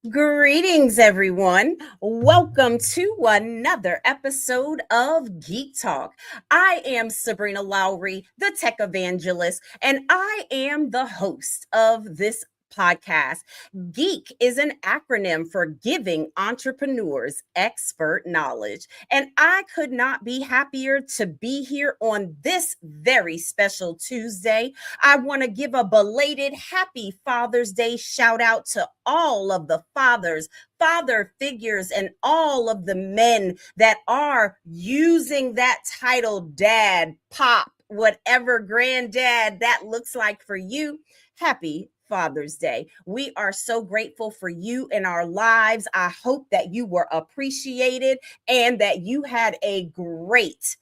Greetings, everyone. Welcome to another episode of Geek Talk. I am Sabrina Lowery, the Tech Evangelist, and I am the host of this podcast. Geek is an acronym for Giving Entrepreneurs Expert Knowledge. And I could not be happier to be here on this very special Tuesday. I want to give a belated happy Father's Day shout out to all of the fathers, father figures, and all of the men that are using that title, dad, pop, whatever granddad that looks like for you. Happy Father's Day. We are so grateful for you in our lives. I hope that you were appreciated and that you had a great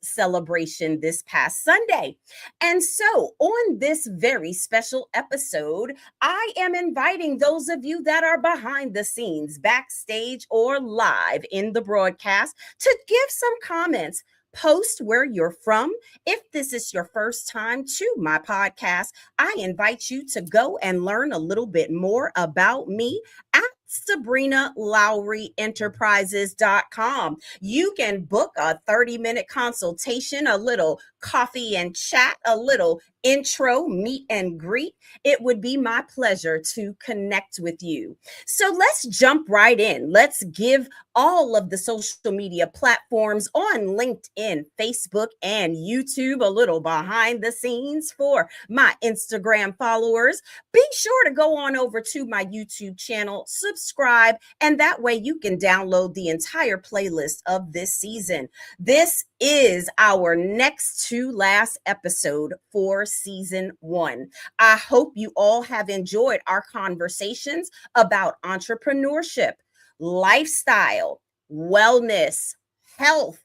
celebration this past Sunday. And so, on this very special episode, I am inviting those of you that are behind the scenes, backstage, or live in the broadcast to give some comments. Post where you're from. If this is your first time to my podcast, I invite you to go and learn a little bit more about me at SabrinaLoweryEnterprises.com. You can book a 30-minute consultation, a little coffee and chat, a little intro, meet and greet. It would be my pleasure to connect with you. So let's jump right in. Let's give all of the social media platforms on LinkedIn, Facebook, and YouTube a little behind the scenes for my Instagram followers. Be sure to go on over to my YouTube channel, subscribe, and that way you can download the entire playlist of this season. This is our next to last episode for season 1. I hope you all have enjoyed our conversations about entrepreneurship, lifestyle, wellness, health,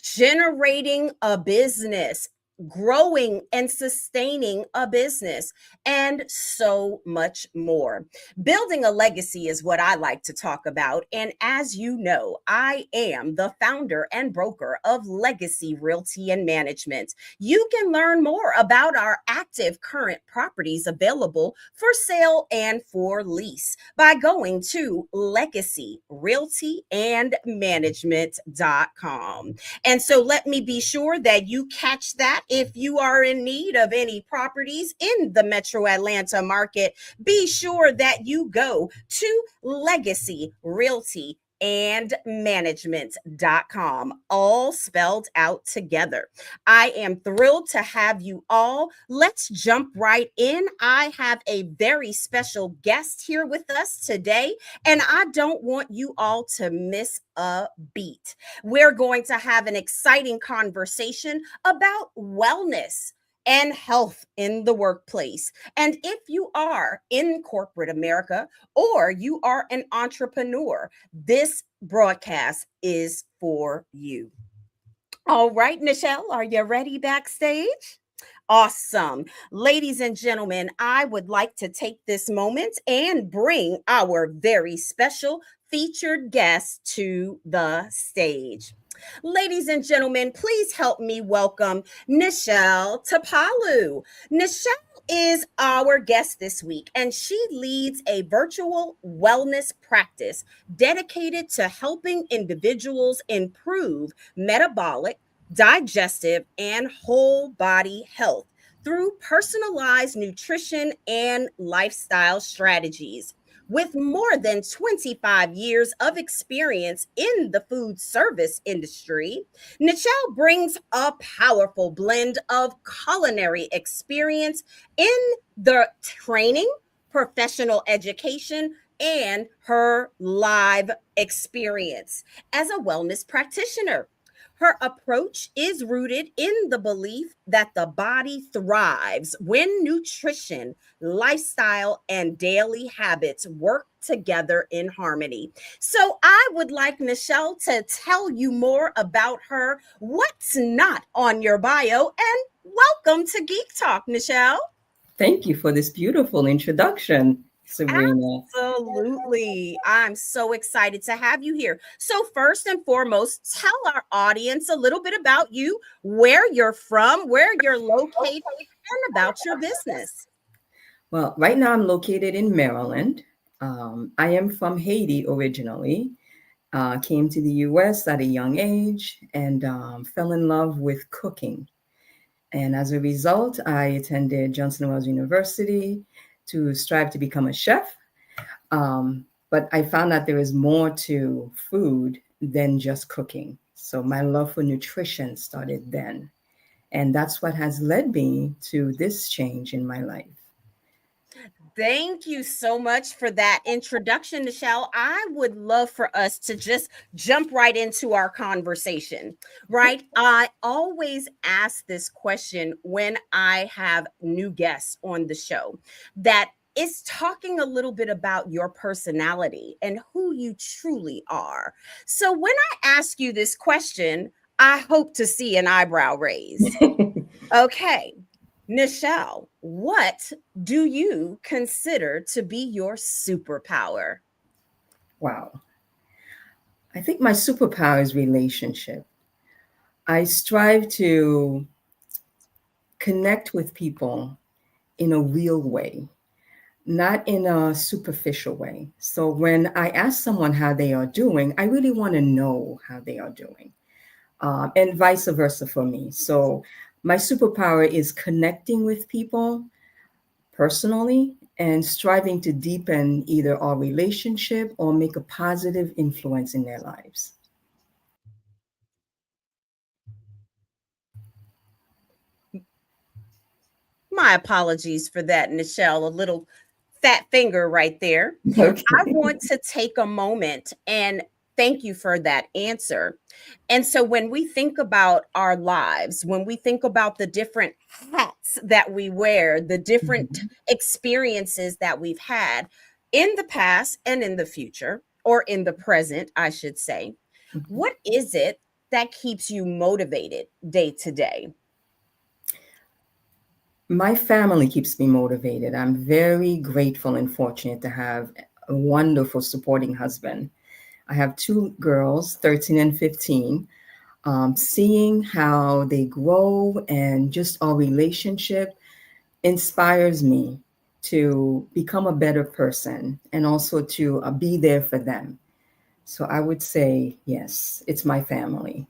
generating a business, growing and sustaining a business, and so much more. Building a legacy is what I like to talk about. And as you know, I am the founder and broker of Legacy Realty and Management. You can learn more about our active current properties available for sale and for lease by going to legacyrealtyandmanagement.com. And so let me be sure that you catch that. If you are in need of any properties in the Metro Atlanta market, be sure that you go to Legacy Realty and management.com, all spelled out together. I am thrilled to have you all. Let's jump right in. I have a very special guest here with us today, and I don't want you all to miss a beat. We're going to have an exciting conversation about wellness and health in the workplace. And if you are in corporate America or you are an entrepreneur, this broadcast is for you. All right, Nitchell, are you ready backstage? Awesome. Ladies and gentlemen, I would like to take this moment and bring our very special featured guest to the stage. Ladies and gentlemen, please help me welcome Nitchell Tapalu. Nitchell is our guest this week, and she leads a virtual wellness practice dedicated to helping individuals improve metabolic, digestive, and whole body health through personalized nutrition and lifestyle strategies. With more than 25 years of experience in the food service industry, Nitchell brings a powerful blend of culinary experience in the training, professional education, and her live experience as a wellness practitioner. Her approach is rooted in the belief that the body thrives when nutrition, lifestyle, and daily habits work together in harmony. So I would like Nitchell to tell you more about her, what's not on your bio, and welcome to Geek Talk, Nitchell. Thank you for this beautiful introduction, Sabrina. Absolutely. I'm so excited to have you here. So, first and foremost, tell our audience a little bit about you, where you're from, where you're located, and about your business. Well, right now I'm located in Maryland, I am from Haiti originally, came to the US at a young age, and fell in love with cooking. And as a result, I attended Johnson Wales University to strive to become a chef. But I found that there is more to food than just cooking. So my love for nutrition started then. And that's what has led me to this change in my life. Thank you so much for that introduction, Michelle. I would love for us to just jump right into our conversation, right? I always ask this question when I have new guests on the show that is talking a little bit about your personality and who you truly are. So when I ask you this question, I hope to see an eyebrow raise. Okay. Nichelle, what do you consider to be your superpower? Wow. I think my superpower is relationship. I strive to connect with people in a real way, not in a superficial way. So when I ask someone how they are doing, I really want to know how they are doing, and vice versa for me. So my superpower is connecting with people personally and striving to deepen either our relationship or make a positive influence in their lives. My apologies for that, Nichelle. A little fat finger right there. I Okay. want to take a moment and thank you for that answer. And so, when we think about our lives, when we think about the different hats that we wear, the different Mhm. experiences that we've had in the past and in the future, or in the present, I should say, what is it that keeps you motivated day to day? My family keeps me motivated. I'm very grateful and fortunate to have a wonderful supporting husband. I have two girls, 13 and 15. Seeing how they grow and just our relationship inspires me to become a better person and also to be there for them. So I would say, yes, it's my family.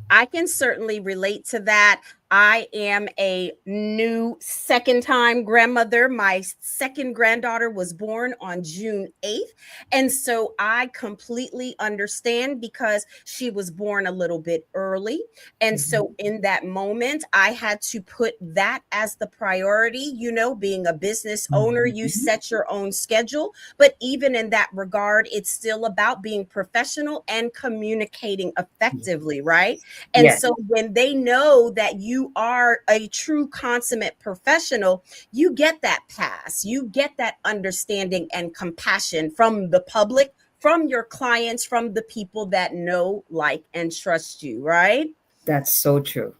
I can certainly relate to that. I am a new second time grandmother. My second granddaughter was born on June 8th. And so I completely understand because she was born a little bit early. And so Mhm. in that moment, I had to put that as the priority. You know, being a business owner, you Mhm. set your own schedule. But even in that regard, it's still about being professional and communicating effectively, right? And Yes, so when they know that you are a true consummate professional, you get that pass, you get that understanding and compassion from the public, from your clients, from the people that know, like, and trust you, right? that's so true.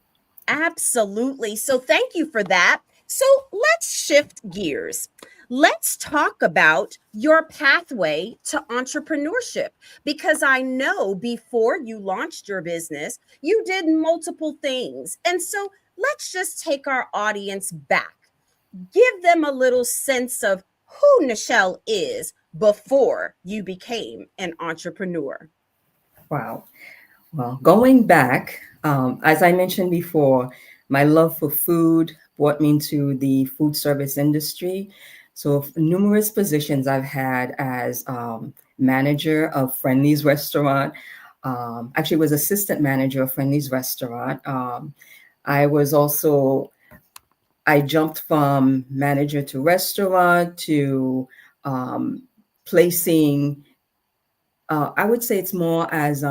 Absolutely. So thank you for that. So let's shift gears. Let's talk about your pathway to entrepreneurship because I know before you launched your business, you did multiple things. And so let's just take our audience back. Give them a little sense of who Nichelle is before you became an entrepreneur. Wow. Well, going back, as I mentioned before, my love for food brought me into the food service industry. So, numerous positions I've had as manager of Friendly's restaurant. Actually, was assistant manager of Friendly's restaurant. I was also I jumped from manager to restaurant to um, placing. I would say it's more as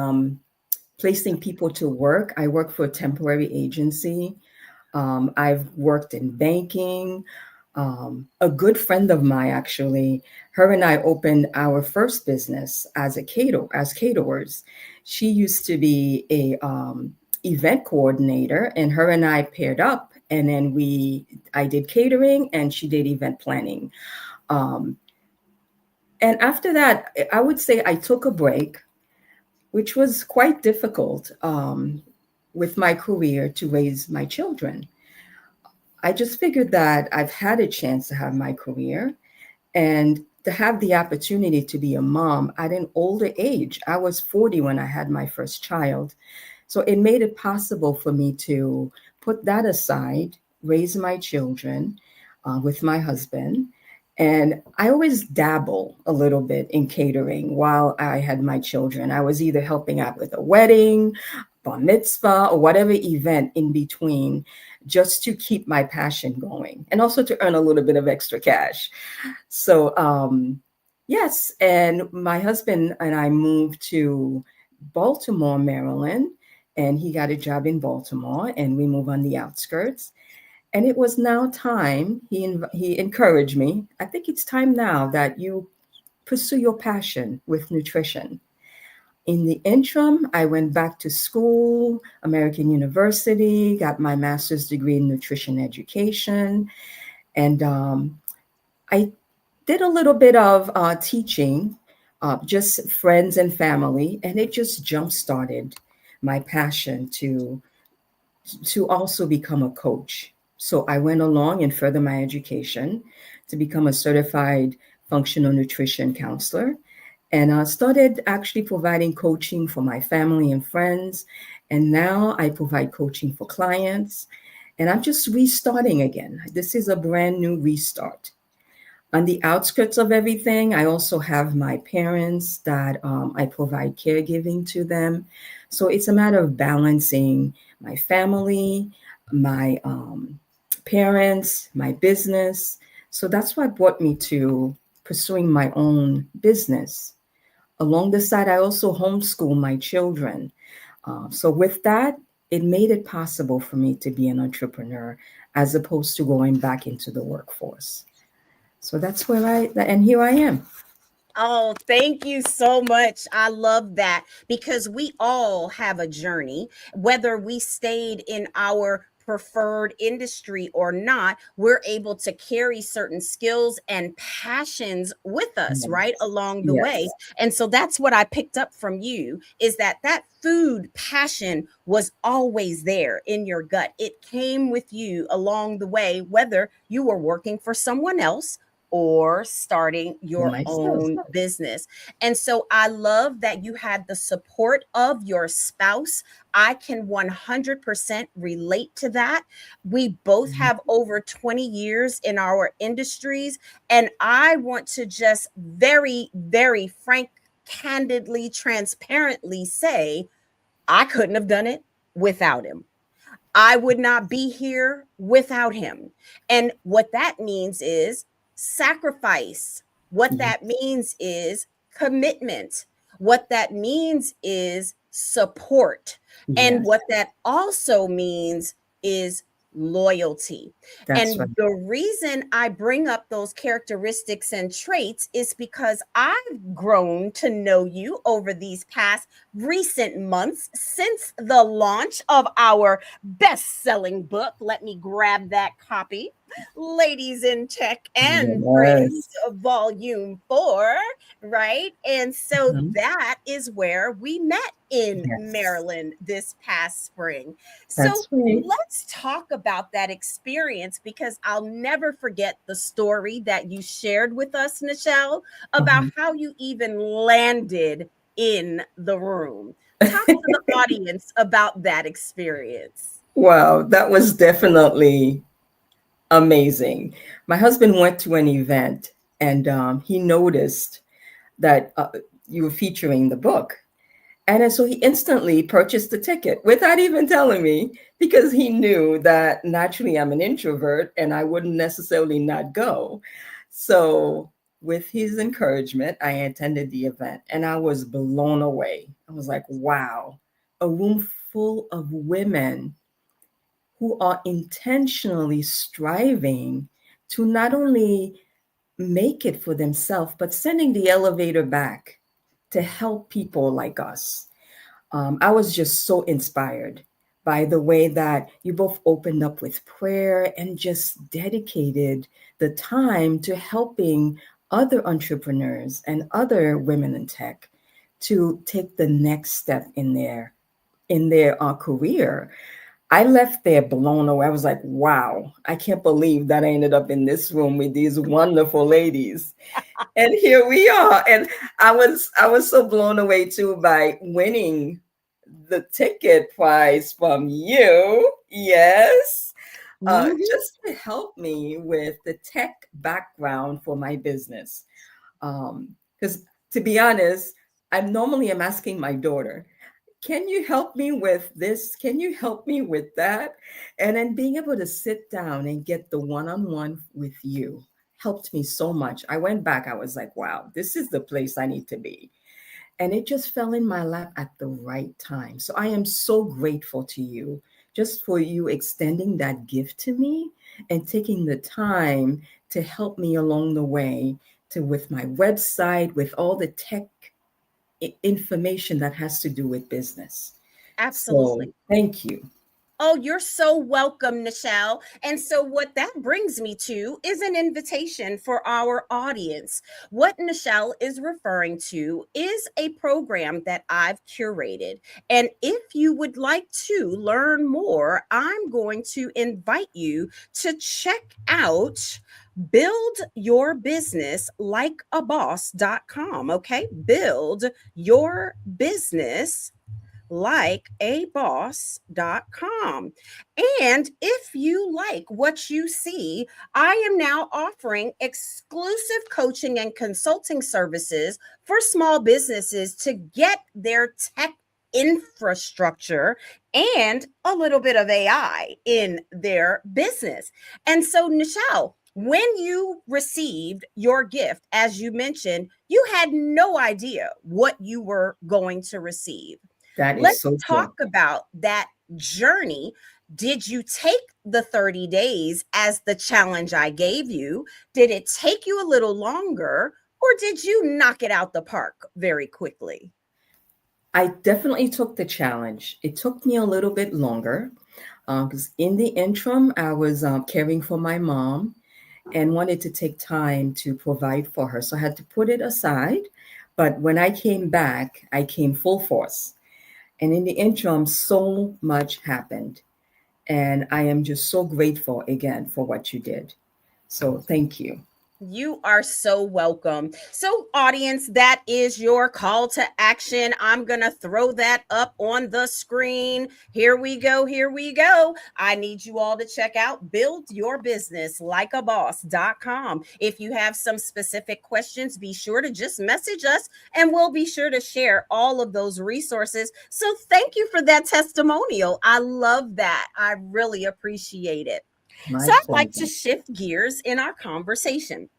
placing people to work. I work for a temporary agency. I've worked in banking. A good friend of mine, actually, her and I opened our first business as caterers. She used to be a event coordinator, and her and I paired up, and then I did catering, and she did event planning. Um, and after that, I would say I took a break, which was quite difficult with my career to raise my children. I just figured that I've had a chance to have my career, and to have the opportunity to be a mom at an older age. I was 40 when I had my first child. So it made it possible for me to put that aside, raise my children with my husband. And I always dabble a little bit in catering while I had my children. I was either helping out with a wedding, bar mitzvah, or whatever event in between, just to keep my passion going and also to earn a little bit of extra cash. So, yes, and my husband and I moved to Baltimore, Maryland, and he got a job in Baltimore, and we moved on the outskirts. And it was now time. He encouraged me. I think it's time now that you pursue your passion with nutrition. In the interim, I went back to school, American University, got my master's degree in nutrition education, and I did a little bit of teaching, just friends and family, and it just jump started my passion to also become a coach. So I went along and further my education to become a certified functional nutrition counselor, and I started actually providing coaching for my family and friends. And now I provide coaching for clients, and I'm just restarting again. This is a brand new restart. On the outskirts of everything, I also have my parents that I provide caregiving to them. So it's a matter of balancing my family, my parents, my business. So that's what brought me to pursuing my own business. Along the side, I also homeschool my children. So with that, it made it possible for me to be an entrepreneur as opposed to going back into the workforce. So that's and here I am. Oh, thank you so much. I love that because we all have a journey, whether we stayed in our preferred industry or not, we're able to carry certain skills and passions with us, right, Yes. along the way. Yes. And so that's what I picked up from you is that food passion was always there in your gut. It came with you along the way, whether you were working for someone else or starting For your myself. own business. And so I love that you had the support of your spouse. I can 100% relate to that. We both Mhm. have over 20 years in our industries. And I want to just very, very frank, candidly, transparently say, I couldn't have done it without him. I would not be here without him. And what that means is sacrifice. What that Yes. means is commitment. What that means is support. And Yes. what that also means is loyalty. That's right. And the reason I bring up those characteristics and traits is because I've grown to know you over these past recent months since the launch of our best selling book. Let me grab that copy. Ladies in Tech and Friends, Yes. Volume 4, right? And so Mhm. that is where we met in Yes. Maryland this past spring. So That's right. let's talk about that experience because I'll never forget the story that you shared with us, Nichelle, about Mhm. how you even landed in the room. Talk to the audience about that experience. Wow, that was definitely amazing. My husband went to an event, and he noticed that you were featuring the book. And then so he instantly purchased the ticket without even telling me because he knew that naturally I'm an introvert and I wouldn't necessarily not go. So, with his encouragement, I attended the event and I was blown away. I was like, wow, a room full of women who are intentionally striving to not only make it for themselves, but sending the elevator back to help people like us. I was just so inspired by the way that you both opened up with prayer and just dedicated the time to helping other entrepreneurs and other women in tech to take the next step in their career. I left there blown away. I was like, wow, I can't believe that I ended up in this room with these wonderful ladies. And here we are. And I was so blown away too by winning the ticket prize from you. Yes. Mhm. Just to help me with the tech background for my business. Because to be honest, I'm asking my daughter, can you help me with this? Can you help me with that? And then being able to sit down and get the one-on-one with you helped me so much. I went back, I was like, wow, this is the place I need to be. And it just fell in my lap at the right time. So I am so grateful to you just for you extending that gift to me and taking the time to help me along the way to with my website, with all the tech information that has to do with business. So Absolutely. thank you. Oh, you're so welcome, Nichelle. And so, what that brings me to is an invitation for our audience. What Nichelle is referring to is a program that I've curated. And if you would like to learn more, I'm going to invite you to check out Build Your Business Like a Boss.com. Okay. Build Your Business likeaboss.com. And if you like what you see, I am now offering exclusive coaching and consulting services for small businesses to get their tech infrastructure and a little bit of AI in their business. And so, Nichelle, when you received your gift, as you mentioned, you had no idea what you were going to receive. That is Let's so talk true. about that journey. Did you take the 30 days as the challenge I gave you? Did it take you a little longer, or did you knock it out the park very quickly? I definitely took the challenge. It took me a little bit longer because in the interim, I was caring for my mom and wanted to take time to provide for her. So I had to put it aside. But when I came back, I came full force. And in the interim, so much happened. And I am just so grateful again for what you did. So thank you. You are so welcome. So, audience, that is your call to action. I'm going to throw that up on the screen. Here we go. Here we go. I need you all to check out buildyourbusinesslikeaboss.com. If you have some specific questions, be sure to just message us and we'll be sure to share all of those resources. So, thank you for that testimonial. I love that. I really appreciate it. My So, I'd like to pleasure. shift gears in our conversation.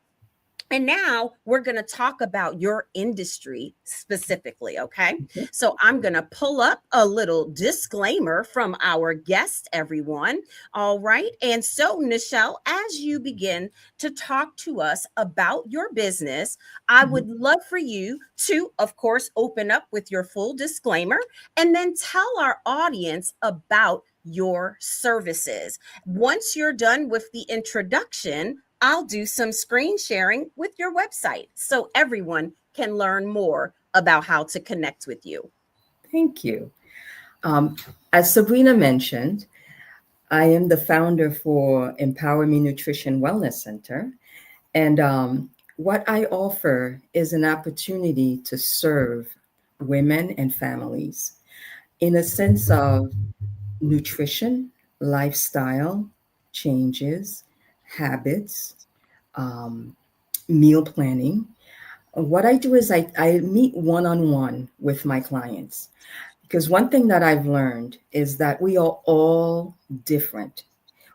And now we're going to talk about your industry specifically. Okay. Okay. So I'm going to pull up a little disclaimer from our guest, everyone. All right. And so, Nichelle, as you begin to talk to us about your business, I Mhm. would love for you to, of course, open up with your full disclaimer and then tell our audience about your services. Once you're done with the introduction, I'll do some screen sharing with your website so everyone can learn more about how to connect with you. Thank you. Um, as Sabrina mentioned, I am the founder for EmpowerMe Nutrition Wellness Center. And what I offer is an opportunity to serve women and families in a sense of nutrition, lifestyle changes, habits, um, meal planning. What I do is I meet one on one with my clients because one thing that I've learned is that we are all different.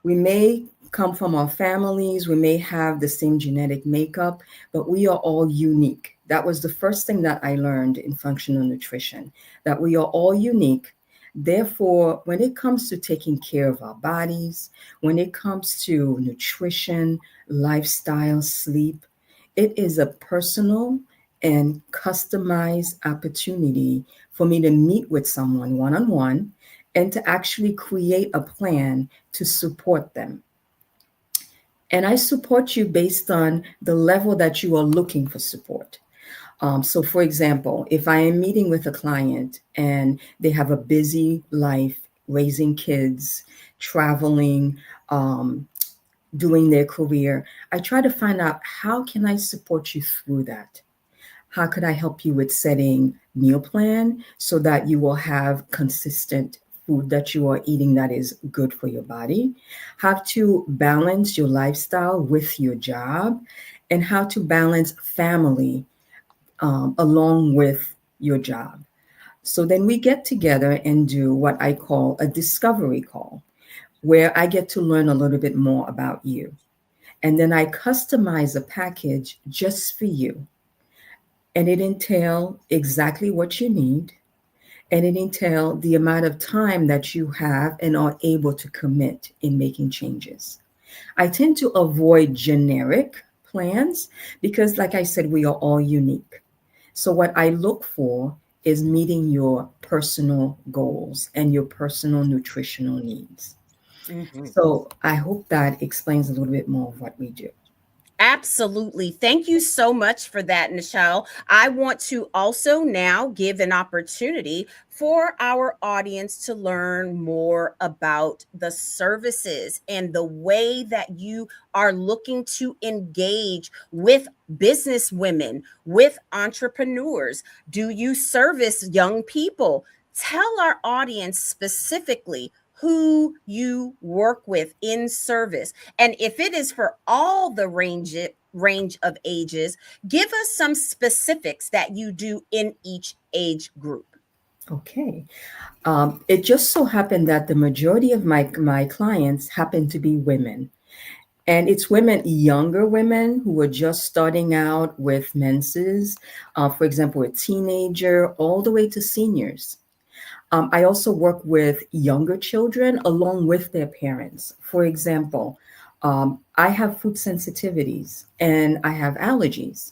We may come from our families, we may have the same genetic makeup, but we are all unique. That was the first thing that I learned in functional nutrition, that we are all unique. Therefore, when it comes to taking care of our bodies, when it comes to nutrition, lifestyle, sleep, it is a personal and customized opportunity for me to meet with someone one on one and to actually create a plan to support them. And I support you based on the level that you are looking for support. So, for example, if I am meeting with a client and they have a busy life raising kids, traveling, um, doing their career. I try to find out how can I support you through that? How could I help you with setting meal plan so that you will have consistent food that you are eating that is good for your body? How to balance your lifestyle with your job, and how to balance family along with your job. So then we get together and do what I call a discovery call, where I get to learn a little bit more about you. And then I customize a package just for you. And it entail exactly what you need, and it entail the amount of time that you have and are able to commit in making changes. I tend to avoid generic plans because, like I said, we are all unique. So, what I look for is meeting your personal goals and your personal nutritional needs. Mhm. So, I hope that explains a little bit more of what we do. Absolutely. Thank you so much for that, Nichelle. I want to also now give an opportunity for our audience to learn more about the services and the way that you are looking to engage with business women, with entrepreneurs. Do you service young people? Tell our audience specifically who you work with in service, and if it is for all the range of ages, give us some specifics that you do in each age group. Okay. It just so happened that the majority of my clients happen to be women. And it's women, younger women who are just starting out with menses, for example, a teenager, all the way to seniors. I also work with younger children along with their parents. For example, I have food sensitivities and I have allergies.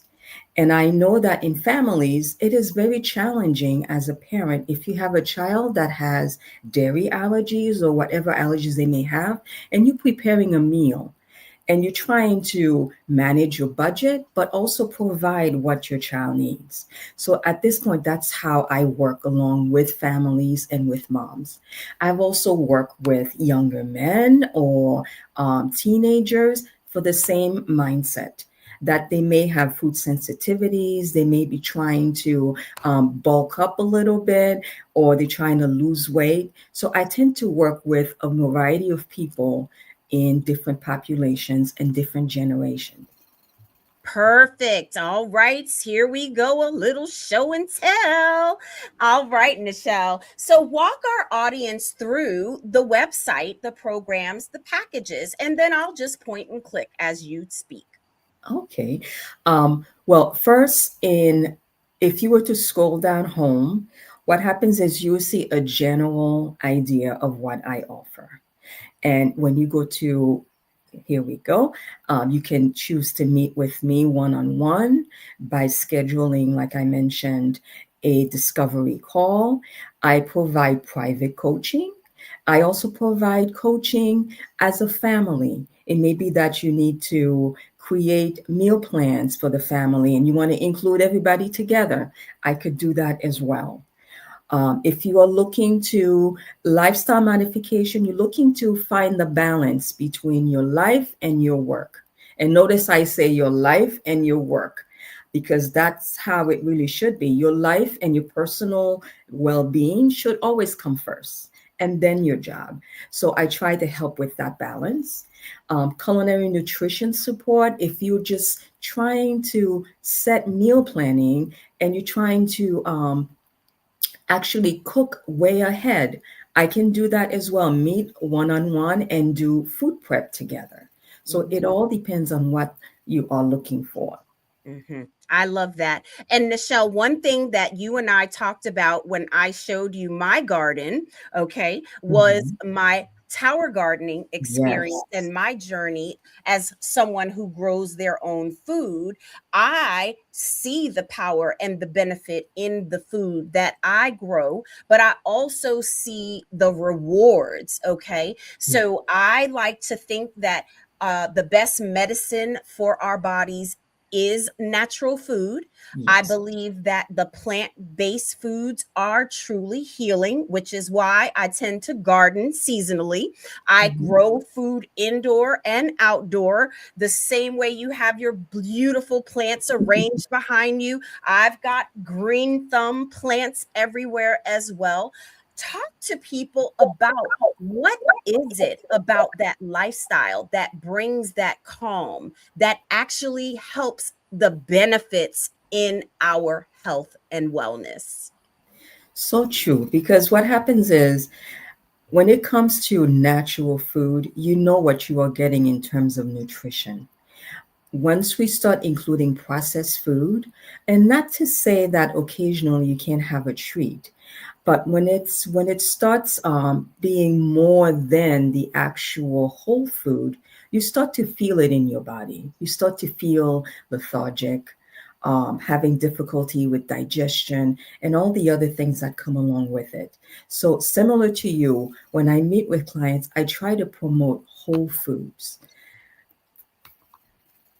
And I know that in families, it is very challenging as a parent if you have a child that has dairy allergies or whatever allergies they may have, and you're preparing a meal and you're trying to manage your budget, but also provide what your child needs. So at this point, that's how I work along with families and with moms. I've also worked with younger men or teenagers for the same mindset that they may have food sensitivities, they may be trying to bulk up a little bit, or they're trying to lose weight. So I tend to work with a variety of people in different populations and different generations. Perfect. All right, here we go. A little show and tell. All right, Nichelle. So, walk our audience through the website, the programs, the packages, and then I'll just point and click as you speak. Okay. Well, first, in if you were to scroll down home, what happens is you see a general idea of what I offer. And when you go to, here we go, you can choose to meet with me one on one by scheduling, like I mentioned, a discovery call. I provide private coaching. I also provide coaching as a family. It may be that you need to create meal plans for the family and you want to include everybody together. I could do that as well. If you are looking to lifestyle modification, you're looking to find the balance between your life and your work. And notice I say your life and your work because that's how it really should be. Your life and your personal well being should always come first, and then your job. So I try to help with that balance. Culinary nutrition support, if you're just trying to set meal planning and you're trying to actually cook way ahead. I can do that as well, meet one on one and do food prep together. So it Mhm. all depends on what you are looking for. I love that. And Nichelle, one thing that you and I talked about when I showed you my garden, okay, was Mhm. my tower gardening experience Yes. and my journey as someone who grows their own food. I see the power and the benefit in the food that I grow, but I also see the rewards, okay? Yeah. So I like to think that the best medicine for our bodies is natural food. I Yes. believe that the plant-based foods are truly healing, which is why I tend to garden seasonally. I Mhm. grow food indoor and outdoor, the same way you have your beautiful plants arranged behind you. I've got green thumb plants everywhere as well. Talk to people about what is it about that lifestyle that brings that calm, that actually helps the benefits in our health and wellness. So true. Because what happens is when it comes to natural food, you know what you are getting in terms of nutrition. Once we start including processed food, and not to say that occasionally you can't have a treat, but when it starts being more than the actual whole food, you start to feel it in your body. You start to feel lethargic, having difficulty with digestion, and all the other things that come along with it. So, similar to you, when I meet with clients, I try to promote whole foods.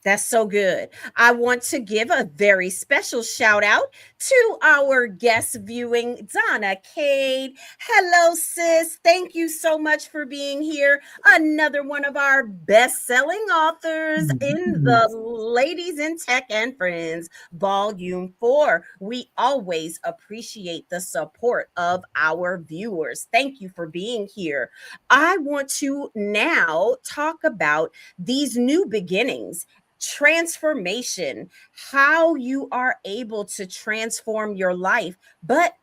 That's so good. I want to give a very special shout out to our guest viewing, Donna Cade. Hello, sis. Thank you so much for being here. Another one of our best selling authors in the Yes. Ladies in Tech and Friends, Volume 4. We always appreciate the support of our viewers. Thank you for being here. I want to now talk about these new beginnings, transformation, how you are able to transform your life, but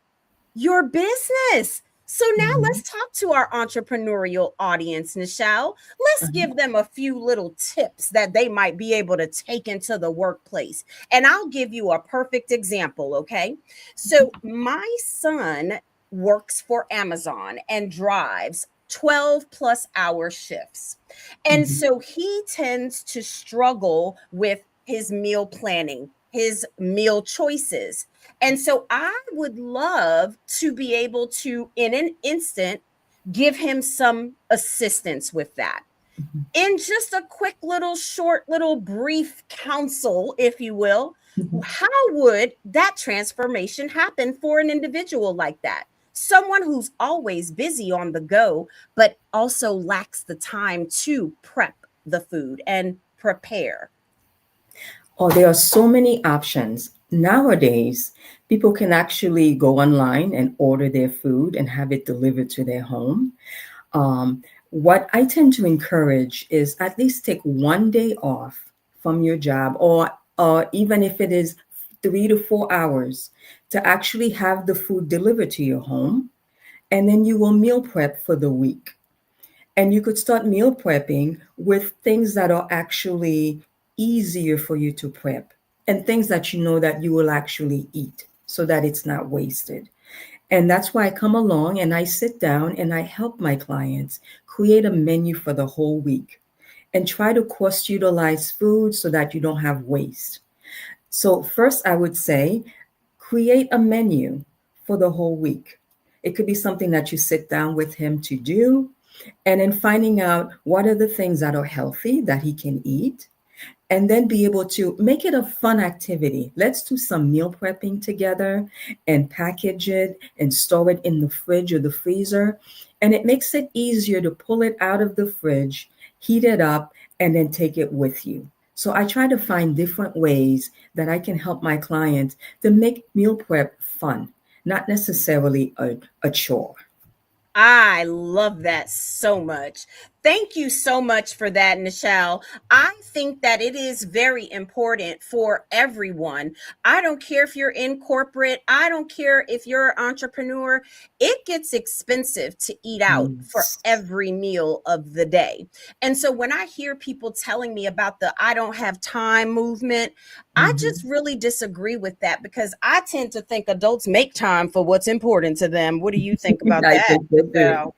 your business. So now Mhm. let's talk to our entrepreneurial audience, Nichelle. Let's Uh-huh. give them a few little tips that they might be able to take into the workplace. And I'll give you a perfect example, okay? So my son works for Amazon and drives 12 plus hour shifts. And Mhm. so he tends to struggle with his meal planning, his meal choices. And so I would love to be able to, in an instant, give him some assistance with that. Mhm. In just a quick little, short, little brief counsel, if you will, Mhm. how would that transformation happen for an individual like that? Someone who's always busy on the go, but also lacks the time to prep the food and prepare. Oh, there are so many options. Nowadays, people can actually go online and order their food and have it delivered to their home. What I tend to encourage is at least take one day off from your job, or even if it is 3 to 4 hours, to actually have the food delivered to your home, and then you will meal prep for the week. And you could start meal prepping with things that are actually easier for you to prep and things that you know that you will actually eat so that it's not wasted. And that's why I come along and I sit down and I help my clients create a menu for the whole week and try to cost utilize food so that you don't have waste. So, first, I would say create a menu for the whole week. It could be something that you sit down with him to do, and then finding out what are the things that are healthy that he can eat, and then be able to make it a fun activity. Let's do some meal prepping together and package it and store it in the fridge or the freezer. And it makes it easier to pull it out of the fridge, heat it up, and then take it with you. So I try to find different ways that I can help my clients to make meal prep fun, not necessarily a chore. I love that so much. Thank you so much for that, Nichelle. I think that it is very important for everyone. I don't care if you're in corporate, I don't care if you're an entrepreneur. It gets expensive to eat out for Yes. every meal of the day. And so when I hear people telling me about the I don't have time movement, I just Mhm. really disagree with that because I tend to think adults make time for what's important to them. What do you think about I that, think they do. Michelle?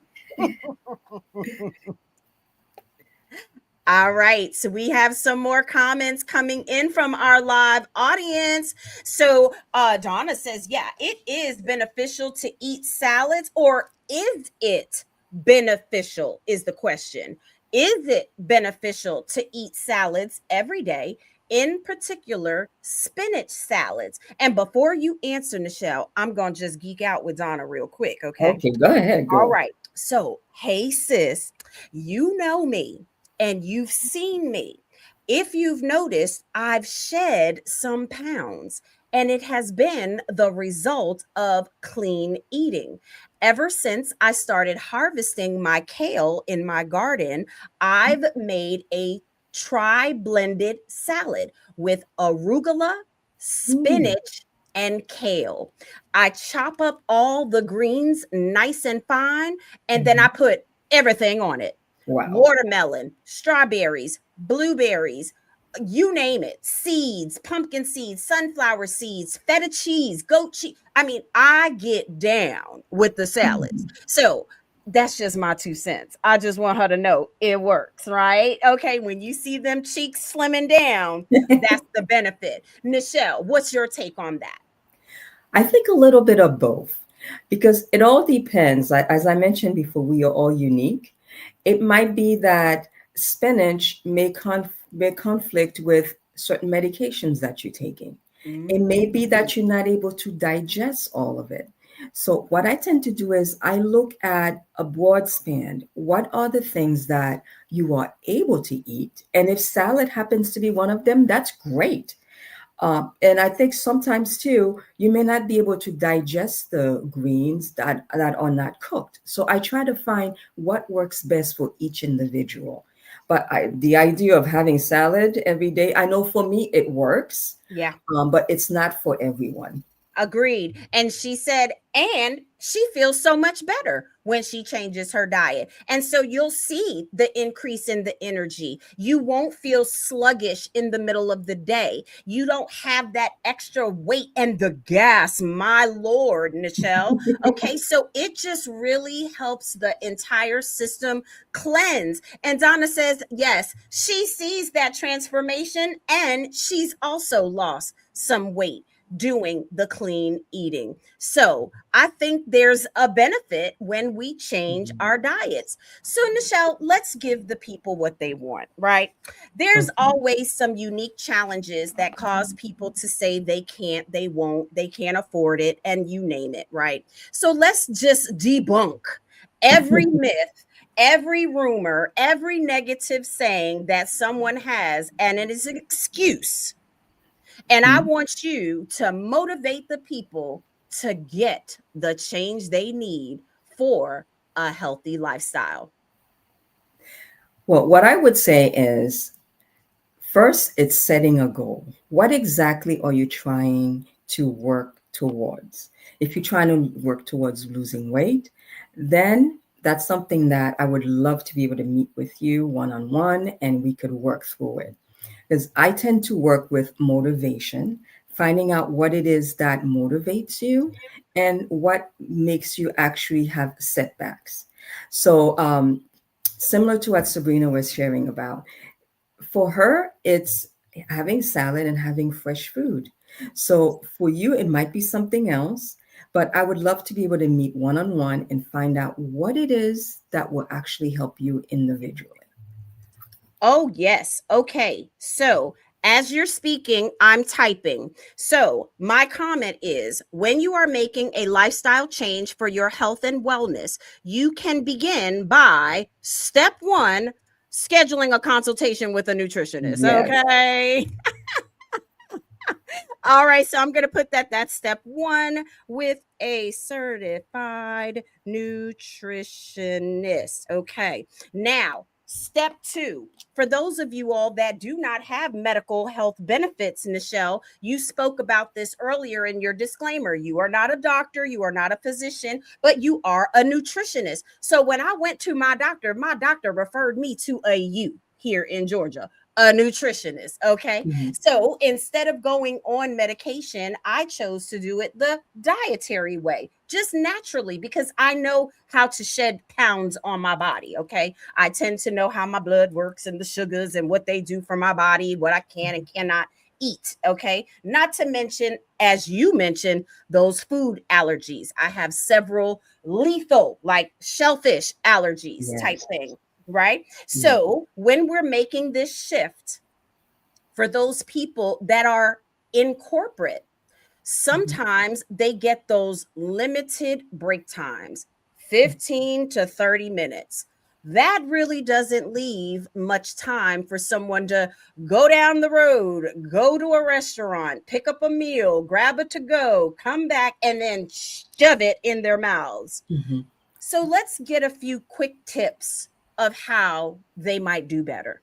All right, so we have some more comments coming in from our live audience. So Donna says, yeah, it is beneficial to eat salads, or is it beneficial? Is the question. Is it beneficial to eat salads every day? in particular spinach salads. And before you answer, Nichelle, I'm going to just geek out with Donna real quick, okay? Okay, go ahead, All girl. right. So, hey, sis, you know me and you've seen me. If you've noticed, I've shed some pounds, and it has been the result of clean eating. Ever since I started harvesting my kale in my garden, I've made a tri blended salad with arugula, Mm, spinach, and kale. I chop up all the greens nice and fine, and then I mhm. put everything on it: Wow. watermelon, strawberries, blueberries, you name it, seeds, pumpkin seeds, sunflower seeds, feta cheese, goat cheese. I mean, I get down with the salads. So that's just my 2 cents. I just want her to know it works, right? Okay, when you see them cheeks slimming down, that's the benefit. Nichelle, what's your take on that? I think a little bit of both because it all depends. As I mentioned before, we are all unique. It might be that spinach may conflict with certain medications that you're taking. It may be Mm. that you're not able to digest all of it. So, what I tend to do is I look at a broad span. What are the things that you are able to eat? And if salad happens to be one of them, that's great. And I think sometimes too, you may not be able to digest the greens that are not cooked. So I try to find what works best for each individual. But the idea of having salad every day, I know for me it works, Yeah. but it's not for everyone. Agreed. And she said, and she feels so much better when she changes her diet. And so you'll see the increase in the energy. You won't feel sluggish in the middle of the day. You don't have that extra weight and the gas, my Lord, Nichelle. Okay. So it just really helps the entire system cleanse. And Donna says, yes, she sees that transformation and she's also lost some weight doing the clean eating. So I think there's a benefit when we change our diets. So, Nichelle, let's give the people what they want, right? There's Okay. always some unique challenges that cause people to say they can't, they won't, they can't afford it, and you name it, right? So let's just debunk every myth, every rumor, every negative saying that someone has, and it is an excuse, and I want you to motivate the people to get the change they need for a healthy lifestyle. Well, what I would say is first, it's setting a goal. What exactly are you trying to work towards? If you're trying to work towards losing weight, then that's something that I would love to be able to meet with you one on one and we could work through it. Because I tend to work with motivation, finding out what it is that motivates you and what makes you actually have setbacks. So, similar to what Sabrina was sharing about, for her, it's having salad and having fresh food. So for you, it might be something else, but I would love to be able to meet one on one and find out what it is that will actually help you individually. Oh, yes. Okay. So, as you're speaking, I'm typing. So, my comment is when you are making a lifestyle change for your health and wellness, you can begin by step one, scheduling a consultation with a nutritionist. Yes. Okay. All right, so I'm going to put that that's step 1 with a certified nutritionist. Okay. Now, step 2. For those of you all that do not have medical health benefits, Nichelle, you spoke about this earlier in your disclaimer. You are not a doctor, you are not a physician, but you are a nutritionist. So when I went to my doctor referred me to a you here in Georgia, a nutritionist. Okay. Mhm. So instead of going on medication, I chose to do it the dietary way, just naturally, because I know how to shed pounds on my body. Okay. I tend to know how my blood works and the sugars and what they do for my body, what I can and cannot eat. Okay. Not to mention, as you mentioned, those food allergies. I have several lethal, like shellfish allergies type Yes. thing. Right. Yes. So when we're making this shift For those people that are in corporate, Mhm. sometimes they get those limited break times, 15 to 30 minutes. That really doesn't leave much time for someone to go down the road, go to a restaurant, pick up a meal, grab a to go, come back, and then shove it in their mouths. Mhm. So let's get a few quick tips of how they might do better.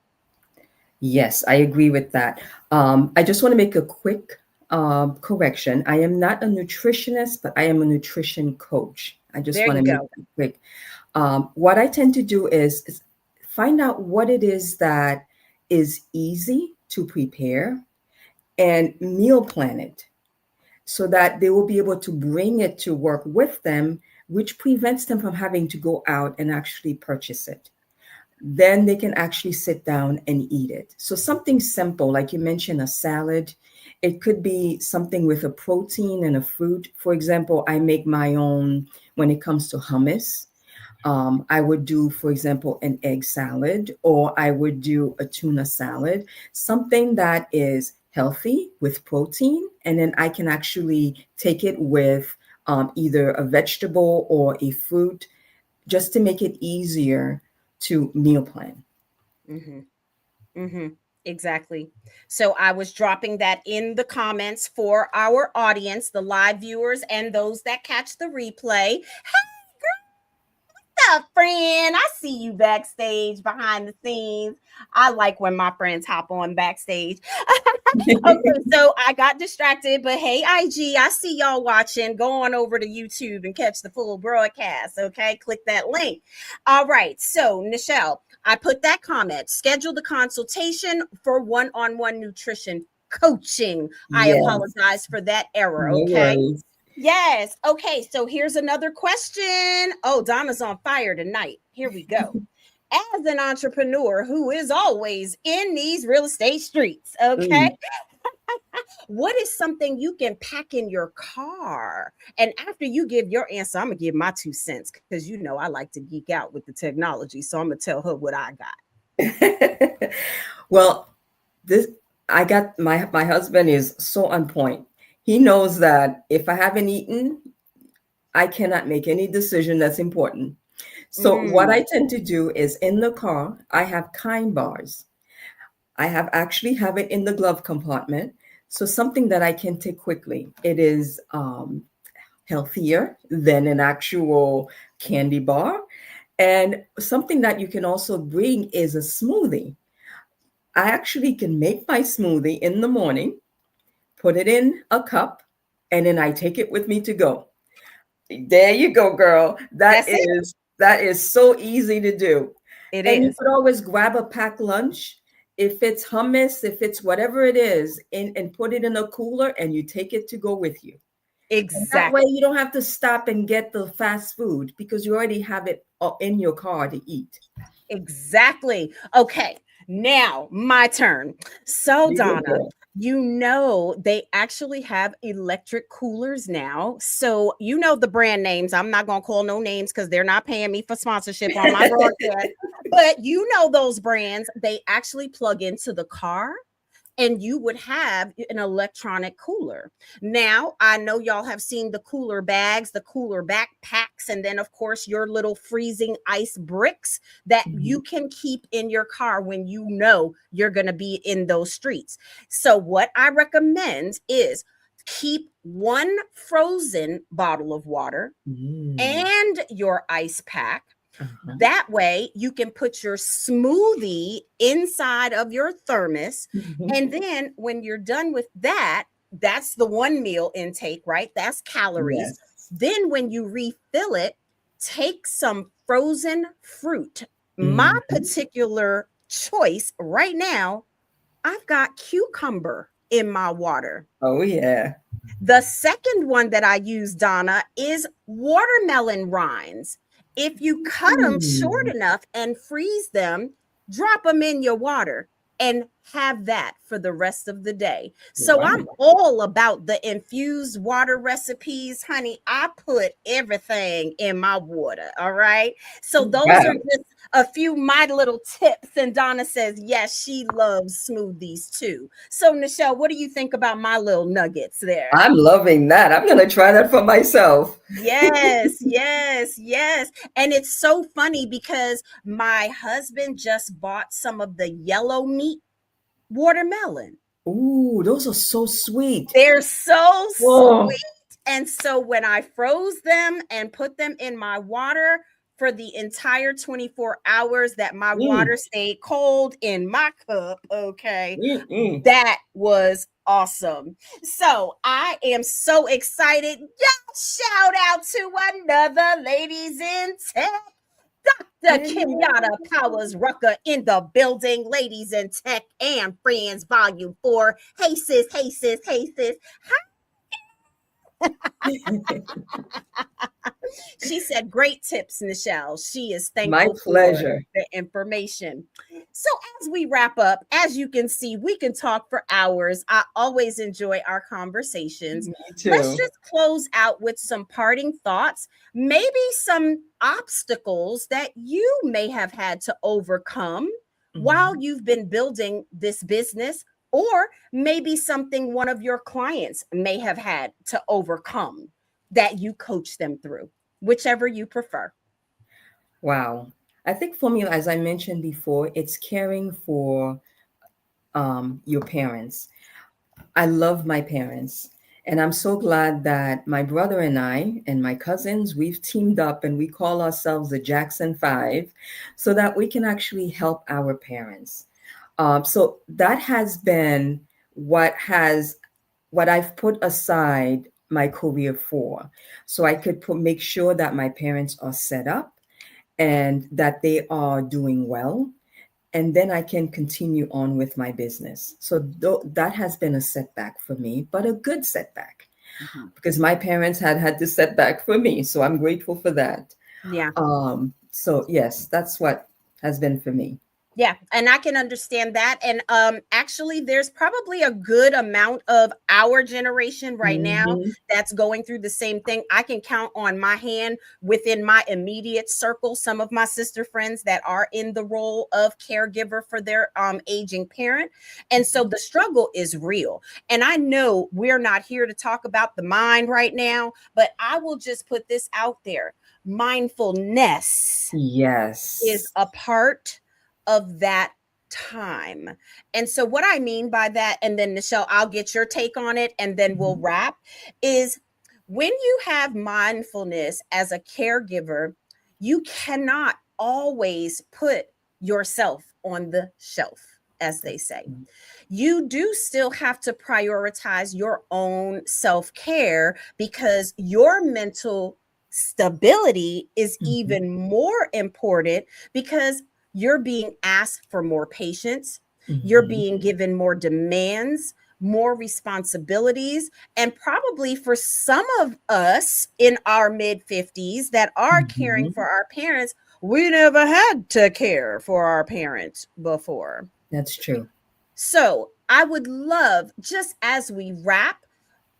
Yes, I agree with that. I just want to make a quick correction. I am not a nutritionist, but I am a nutrition coach. I just There want you to make go. that quick. What I tend to do is find out what it is that is easy to prepare and meal plan it so that they will be able to bring it to work with them, which prevents them from having to go out and actually purchase it. Then they can actually sit down and eat it. So something simple, like you mentioned, a salad. It could be something with a protein and a fruit. For example, I make my own when it comes to hummus. I would do, for example, an egg salad, or I would do a tuna salad, something that is healthy with protein. And then I can actually take it with either a vegetable or a fruit just to make it easier to meal plan. Mm-hmm. Mm-hmm. Exactly. So I was dropping that in the comments for our audience, the live viewers, and those that catch the replay. Up, friend? I see you backstage behind the scenes. I like when my friends hop on backstage. Okay, so I got distracted, but hey, IG, I see y'all watching. Go on over to YouTube and catch the full broadcast. Okay, click that link. All right, so Nichelle, I put that comment. Schedule the consultation for one-on-one nutrition coaching. I Yes, apologize for that error. no Okay. worries. Yes. Okay. So here's another question. Oh, Donna's on fire tonight. Here we go. As an entrepreneur who is always in these real estate streets, okay, Mm, what is something you can pack in your car? And after you give your answer, I'm going to give my 2 cents because you know I like to geek out with the technology. So I'm going to tell her what I got. well, this I got my husband is so on point. He knows that if I haven't eaten, I cannot make any decision that's important. So what Mm, I tend to do is in the car, I have kind bars. I have actually have it in the glove compartment. So something that I can take quickly. It is healthier than an actual candy bar. And something that you can also bring is a smoothie. I actually can make my smoothie in the morning, put it in a cup, and then I take it with me to go. There you go, girl. that's it. That is so easy to do. It And you is. could always grab a packed lunch. If it's hummus, if it's whatever it is, and put it in a cooler and you take it to go with you. And that way Exactly. you don't have to stop and get the fast food because you already have it in your car to eat. Exactly. Okay, now my turn. So, You go, Donna, girl. you know, they actually have electric coolers now. So, you know the brand names. I'm not going to call no names because they're not paying me for sponsorship on my broadcast. But you know those brands, they actually plug into the car and you would have an electronic cooler. Now, I know y'all have seen the cooler bags, the cooler backpacks, and then, of course, your little freezing ice bricks that you Mhm. can keep in your car when you know you're going to be in those streets. So, what I recommend is keep one frozen bottle of water Mm. and your ice pack. Uh-huh. That way, you can put your smoothie inside of your thermos. Mhm. And then when you're done with that, that's the one meal intake, right? That's calories. Yes. Then when you refill it, take some frozen fruit. My Mhm. particular choice right now, I've got cucumber in my water. Oh yeah. The second one that I use, Donna, is watermelon rinds. If you cut them short Mm. enough and freeze them, drop them in your water. And have that for the rest of the day. So I'm Wow. all about the infused water recipes, honey. I put everything in my water. All right. So those are Wow. just a few my little tips. And Donna says, yes, she loves smoothies too. So, Nichelle, what do you think about my little nuggets there? I'm loving that. I'm going to try that for myself. Yes, yes, yes. And it's so funny because my husband just bought some of the yellow meat watermelon. Ooh, those are so sweet. They're so Oh, sweet. And so when I froze them and put them in my water for the entire 24 hours that my mm, water stayed cold in my cup, okay, mm. that was awesome. So I am so excited. Y'all shout out to another ladies in tech. The Kenyatta Powers Rucker in the building, ladies in tech and friends, volume 4. Hey sis, hey sis, hey sis. She said, great tips, Nichelle. She is My thankful for pleasure. the information. So, as we wrap up, as you can see, we can talk for hours. I always enjoy our conversations. Me Let's too. just close out with some parting thoughts, maybe some obstacles that you may have had to overcome while Mhm. you've been building this business, or maybe something one of your clients may have had to overcome that you coach them through, whichever you prefer. Wow. I think for me, as I mentioned before, it's caring for your parents. I love my parents. And I'm so glad that my brother and I and my cousins, we've teamed up and we call ourselves the Jackson Five so that we can actually help our parents. So that has been what has what I've put aside my career for. So I could make sure that my parents are set up and that they are doing well, and then I can continue on with my business. So that has been a setback for me, but a good setback Mhm. because my parents had this setback for me. So I'm grateful for that. Yeah. So yes, that's what has been for me. Yeah, and I can understand that. And actually there's probably a good amount of our generation right now Hmm. that's going through the same thing. I can count on my hand within my immediate circle some of my sister friends that are in the role of caregiver for their aging parent. And so the struggle is real. And I know we're not here to talk about the mind right now, but I will just put this out there. Mindfulness is Yes. a part of that time. And so, what I mean by that, and then Nichelle, I'll get your take on it and then we'll Mhm. wrap, is when you have mindfulness as a caregiver, you cannot always put yourself on the shelf, as they say. You do still have to prioritize your own self care because your mental stability is Mhm. even more important because you're being asked for more patience, you're Mhm. being given more demands, more responsibilities, and probably for some of us in our mid 50s that are caring Mhm. for our parents, we never had to care for our parents before. That's true. So I would love, just as we wrap,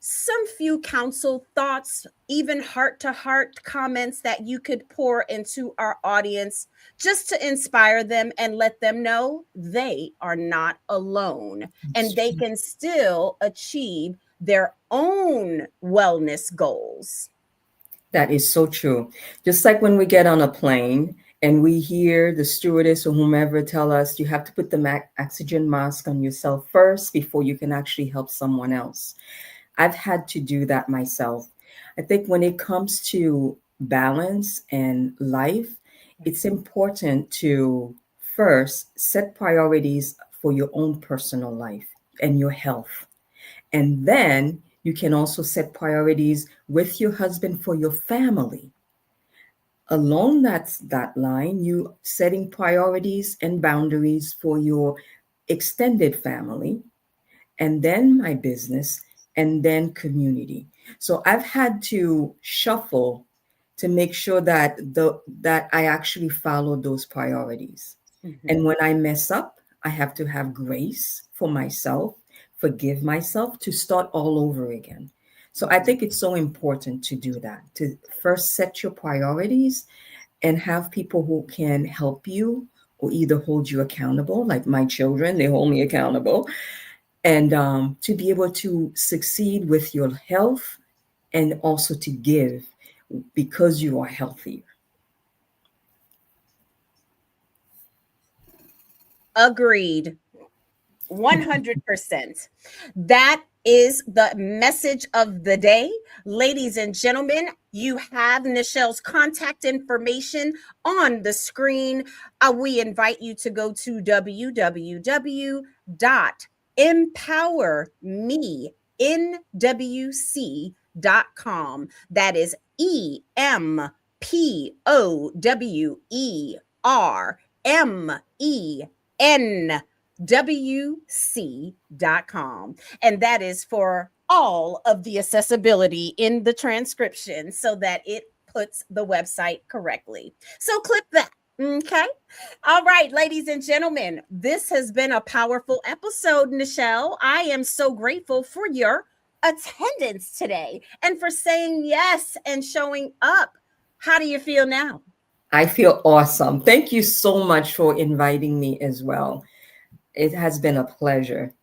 some few counsel thoughts, even heart to heart comments that you could pour into our audience just to inspire them and let them know they are not alone That's and they true. can still achieve their own wellness goals. That is so true. Just like when we get on a plane and we hear the stewardess or whomever tell us you have to put the oxygen mask on yourself first before you can actually help someone else. I've had to do that myself. I think when it comes to balance and life, it's important to first set priorities for your own personal life and your health. And then you can also set priorities with your husband for your family. Along that line, you setting priorities and boundaries for your extended family, and then my business, and then community. So I've had to shuffle to make sure that I actually follow those priorities. Mhm. And when I mess up, I have to have grace for myself, forgive myself to start all over again. So I Mhm. think it's so important to do that, to first set your priorities and have people who can help you or either hold you accountable, like my children, they hold me accountable, and to be able to succeed with your health and also to give because you are healthy. Agreed. 100%. That is the message of the day. Ladies and gentlemen, you have Nichelle's contact information on the screen. We invite you to go to www.empowermenwc.com. That is EmpowerMenwc.com. And that is for all of the accessibility in the transcription so that it puts the website correctly. So click that. Okay. All right, ladies and gentlemen, this has been a powerful episode, Nichelle. I am so grateful for your attendance today and for saying yes and showing up. How do you feel now? I feel awesome. Thank you so much for inviting me as well. It has been a pleasure.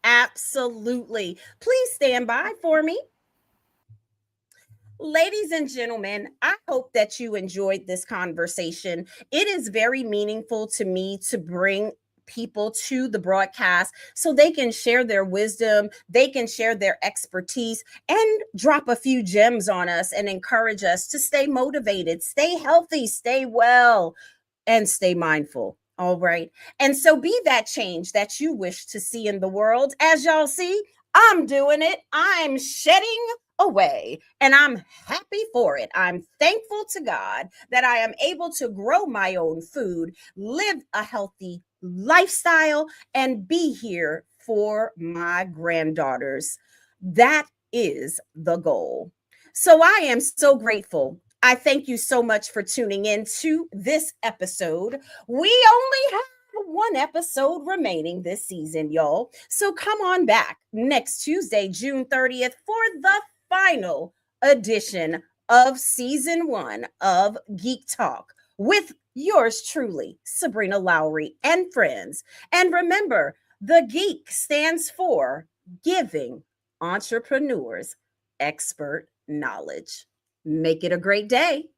Absolutely. Please stand by for me. Ladies and gentlemen, I hope that you enjoyed this conversation. It is very meaningful to me to bring people to the broadcast so they can share their wisdom, they can share their expertise, and drop a few gems on us and encourage us to stay motivated, stay healthy, stay well, and stay mindful. All right. And so be that change that you wish to see in the world. As y'all see, I'm doing it. I'm shedding away and I'm happy for it. I'm thankful to God that I am able to grow my own food, live a healthy lifestyle, and be here for my granddaughters. That is the goal. So I am so grateful. I thank you so much for tuning in to this episode. We only have one episode remaining this season, y'all. So come on back next Tuesday, June 30th, for the final edition of season 1 of Geek Talk with yours truly, Sabrina Lowery and friends. And remember, the Geek stands for Giving Entrepreneurs Expert Knowledge. Make it a great day.